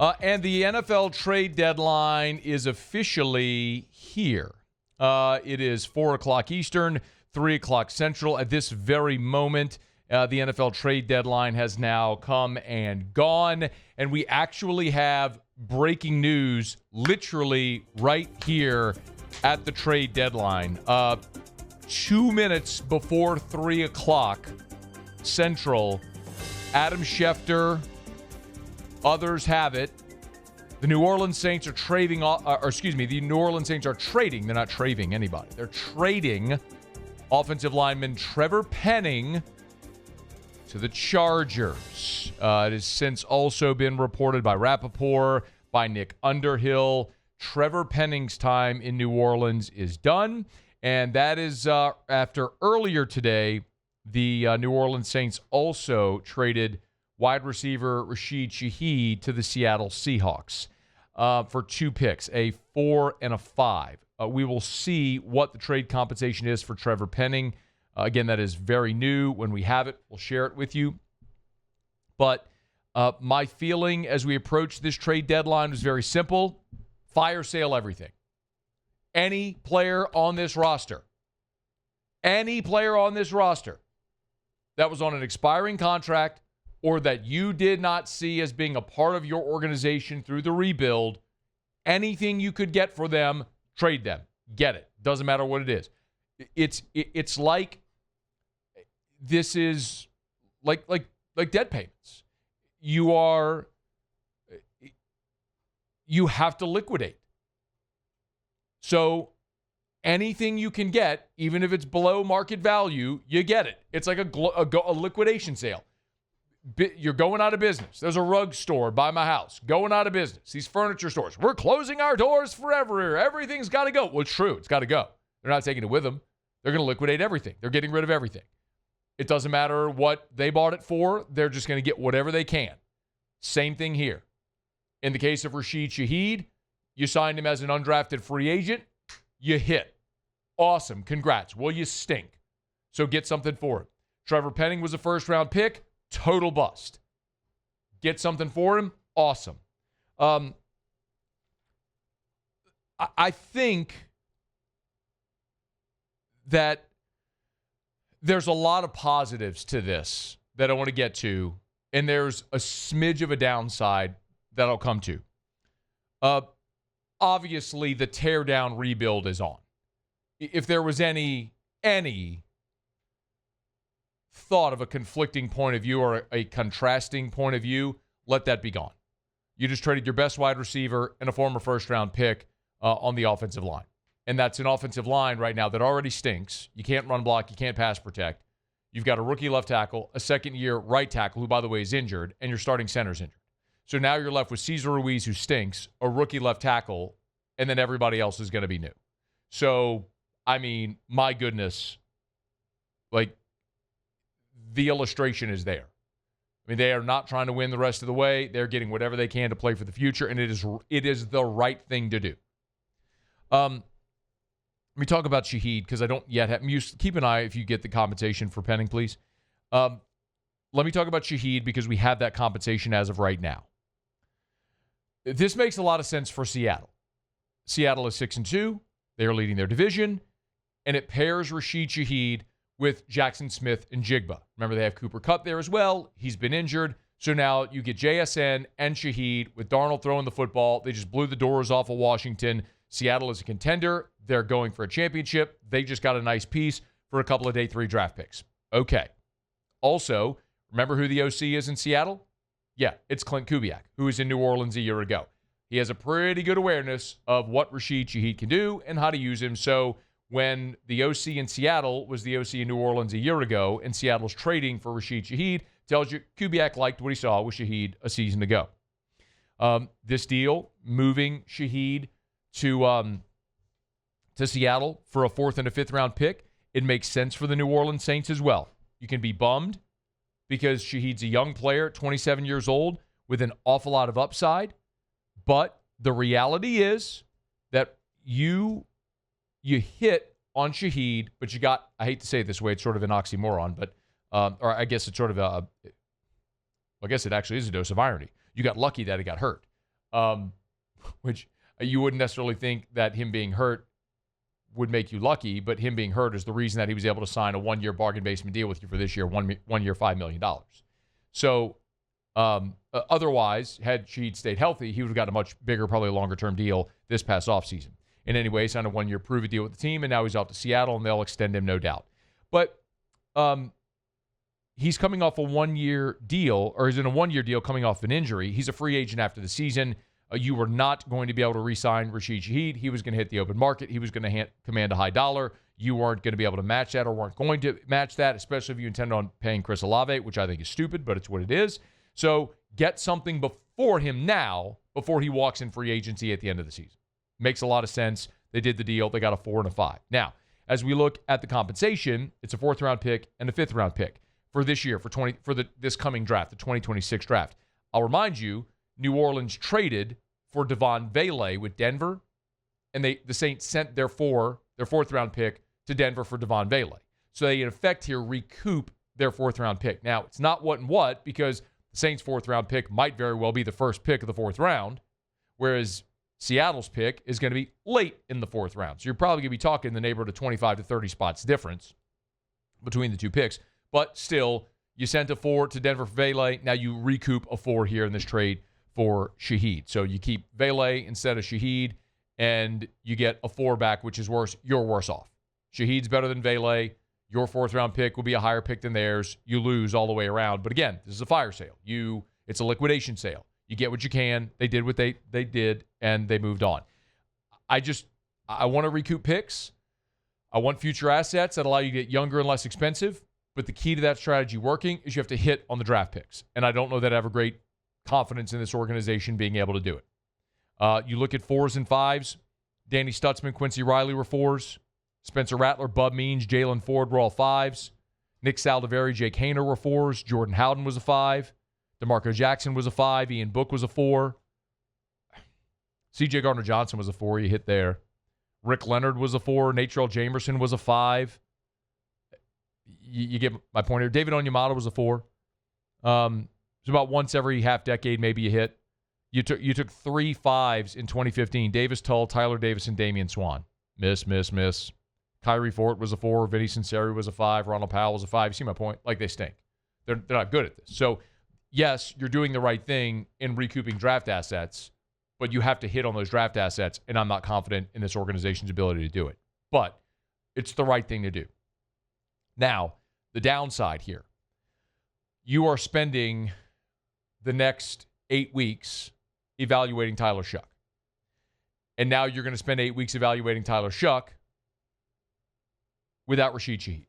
And the NFL trade deadline is officially here. It is 4 o'clock Eastern, 3 o'clock Central. At this very moment, the NFL trade deadline has now come and gone. And we actually have breaking news literally right here at the trade deadline. 2 minutes before 3 o'clock Central, Adam Schefter, others have it. The New Orleans Saints are trading, the New Orleans Saints are trading. They're not trading anybody. They're trading offensive lineman Trevor Penning to the Chargers. It has since also been reported by Rappaport, by Nick Underhill. Trevor Penning's time in New Orleans is done. And that is after earlier today, the New Orleans Saints also traded wide receiver Rashid Shaheed to the Seattle Seahawks for 2 picks, a 4 and a 5. We will see what the trade compensation is for Trevor Penning. Again, that is very new. When we have it, we'll share it with you. But my feeling as we approach this trade deadline was very simple. Fire sale everything. Any player on this roster that was on an expiring contract or that you did not see as being a part of your organization through the rebuild, anything you could get for them, trade them. Get it. Doesn't matter what it is. It's like this is like debt payments. You have to liquidate. So anything you can get, even if it's below market value, you get it. It's like a liquidation sale. You're going out of business. There's a rug store by my house going out of business. These furniture stores, we're closing our doors forever. Everything's got to go. Well, it's true. It's got to go. They're not taking it with them. They're going to liquidate everything. They're getting rid of everything. It doesn't matter what they bought it for. They're just going to get whatever they can. Same thing here. In the case of Rashid Shaheed, you signed him as an undrafted free agent. You hit. Awesome. Congrats. Well, you stink. So get something for him. Trevor Penning was a first-round pick. Total bust. Get something for him. Awesome. I think that there's a lot of positives to this that I want to get to, and there's a smidge of a downside that I'll come to. Obviously, the teardown rebuild is on. If there was any thought of a conflicting point of view or a contrasting point of view, let that be gone. You just traded your best wide receiver and a former first-round pick on the offensive line. And that's an offensive line right now that already stinks. You can't run block. You can't pass protect. You've got a rookie left tackle, a second-year right tackle, who, by the way, is injured, and your starting center's injured. So now you're left with Cesar Ruiz, who stinks, a rookie left tackle, and then everybody else is going to be new. So, I mean, my goodness, like, the illustration is there. I mean, they are not trying to win the rest of the way. They're getting whatever they can to play for the future, and it is the right thing to do. Let me talk about Shaheed because I don't yet have. Keep an eye if you get the compensation for Penning, please. Let me talk about Shaheed because we have that compensation as of right now. This makes a lot of sense for Seattle. Seattle is 6-2. They are leading their division, and it pairs Rashid Shaheed with Jackson Smith and Jigba. Remember, they have Cooper Kupp there as well. He's been injured. So now you get JSN and Shaheed with Darnold throwing the football. They just blew the doors off of Washington. Seattle is a contender. They're going for a championship. They just got a nice piece for a couple of day 3 draft picks. Okay. Also, remember who the OC is in Seattle? Yeah, it's Clint Kubiak, who was in New Orleans a year ago. He has a pretty good awareness of what Rashid Shaheed can do and how to use him. So when the OC in Seattle was the OC in New Orleans a year ago and Seattle's trading for Rashid Shaheed, tells you Kubiak liked what he saw with Shaheed a season ago. This deal, moving Shaheed to Seattle for a 4th and a 5th round pick, it makes sense for the New Orleans Saints as well. You can be bummed because Shaheed's a young player, 27 years old, with an awful lot of upside. But the reality is that you hit on Shaheed, but you got, I hate to say it this way, it's sort of an oxymoron, but or I guess it's sort of I guess it actually is a dose of irony. You got lucky that he got hurt. which you wouldn't necessarily think that him being hurt would make you lucky, but him being hurt is the reason that he was able to sign a one-year bargain basement deal with you for this year, one year, $5 million. So otherwise, had Shaheed stayed healthy, he would have got a much bigger, probably longer-term deal this past offseason. And anyway, he signed a one-year prove-it deal with the team, and now he's off to Seattle, and they'll extend him, no doubt. But he's coming off a one-year deal, or he's in a one-year deal coming off an injury. He's a free agent after the season. You were not going to be able to re-sign Rashid Shaheed. He was going to hit the open market. He was going to command a high dollar. You weren't going to be able to match that or weren't going to match that, especially if you intend on paying Chris Olave, which I think is stupid, but it's what it is. So get something before him now, before he walks in free agency at the end of the season. Makes a lot of sense. They did the deal. They got a 4 and a 5. Now, as we look at the compensation, it's a 4th-round pick and a 5th-round pick for this year, this coming draft, the 2026 draft. I'll remind you, New Orleans traded for Devon Vele with Denver, and the Saints sent their 4th-round pick to Denver for Devon Vele. So they, in effect, here recoup their 4th-round pick. Now, it's not what, because the Saints' 4th-round pick might very well be the first pick of the 4th round, whereas Seattle's pick is going to be late in the 4th round. So you're probably going to be talking in the neighborhood of 25 to 30 spots difference between the two picks. But still, you sent a 4 to Denver for Vele. Now you recoup a 4 here in this trade for Shaheed. So you keep Vele instead of Shaheed, and you get a 4 back, which is worse. You're worse off. Shaheed's better than Vele. Your 4th-round pick will be a higher pick than theirs. You lose all the way around. But again, this is a fire sale. It's a liquidation sale. You get what you can. They did what they did, and they moved on. I want to recoup picks. I want future assets that allow you to get younger and less expensive. But the key to that strategy working is you have to hit on the draft picks. And I don't know that I have a great confidence in this organization being able to do it. You look at 4s and 5s. Danny Stutzman, Quincy Riley were 4s. Spencer Rattler, Bub Means, Jalen Ford were all 5s. Nick Saldiveri, Jake Haener were 4s. Jordan Howden was a 5. DeMarco Jackson was a 5. Ian Book was a 4. C.J. Gardner-Johnson was a 4. You hit there. Rick Leonard was a 4. Natrell Jamerson was a 5. You get my point here. David Onyemata was a 4. It's about once every half decade maybe you hit. You took 3 5s in 2015. Davis Tull, Tyler Davis, and Damian Swan. Miss. Kyrie Fort was a 4. Vinny Sinceri was a 5. Ronald Powell was a 5. You see my point? Like, they stink. They're not good at this. So, yes, you're doing the right thing in recouping draft assets, but you have to hit on those draft assets, and I'm not confident in this organization's ability to do it. But it's the right thing to do. Now, the downside here. You are spending the next 8 weeks evaluating Tyler Shuck. And now you're going to spend 8 weeks evaluating Tyler Shuck without Rashid Shaheed,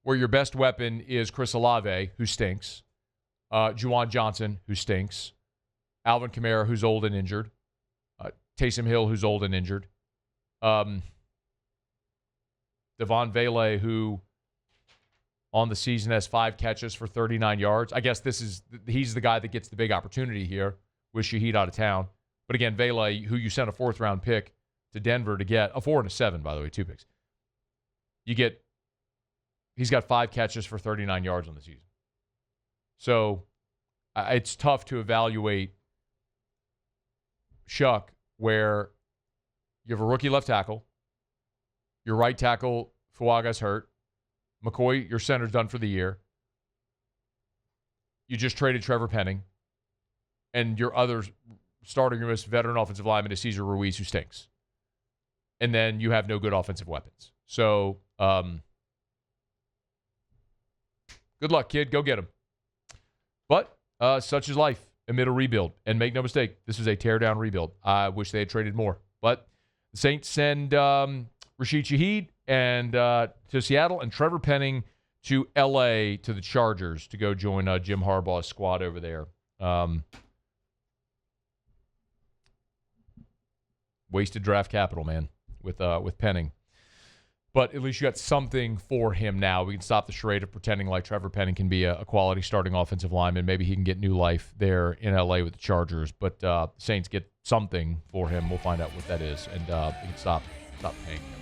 where your best weapon is Chris Olave, who stinks, Juwan Johnson, who stinks, Alvin Kamara, who's old and injured, Taysom Hill, who's old and injured, Devon Vele, who on the season has 5 catches for 39 yards. I guess he's the guy that gets the big opportunity here with Shaheed out of town. But again, Vele, who you sent a 4th-round pick to Denver to get, a 4 and a 7, by the way, 2 picks. He's got 5 catches for 39 yards on the season. So it's tough to evaluate Shuck where you have a rookie left tackle, your right tackle, Fuaga's hurt, McCoy, your center's done for the year. You just traded Trevor Penning. And your other starting veteran offensive lineman is Cesar Ruiz, who stinks. And then you have no good offensive weapons. So, good luck, kid. Go get him. But such is life amid a rebuild. And make no mistake, this is a teardown rebuild. I wish they had traded more. But the Saints send Rashid Shaheed and to Seattle, and Trevor Penning to L.A. to the Chargers to go join Jim Harbaugh's squad over there. Wasted draft capital, man, with Penning. But at least you got something for him now. We can stop the charade of pretending like Trevor Penning can be a quality starting offensive lineman. Maybe he can get new life there in L.A. with the Chargers. But the Saints get something for him. We'll find out what that is, and we can stop paying him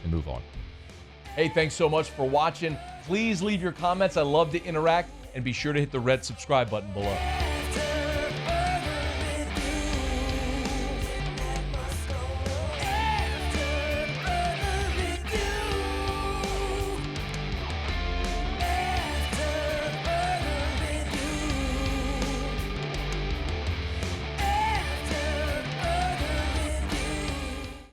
and move on. Hey, thanks so much for watching. Please leave your comments. I love to interact, and be sure to hit the red subscribe button below.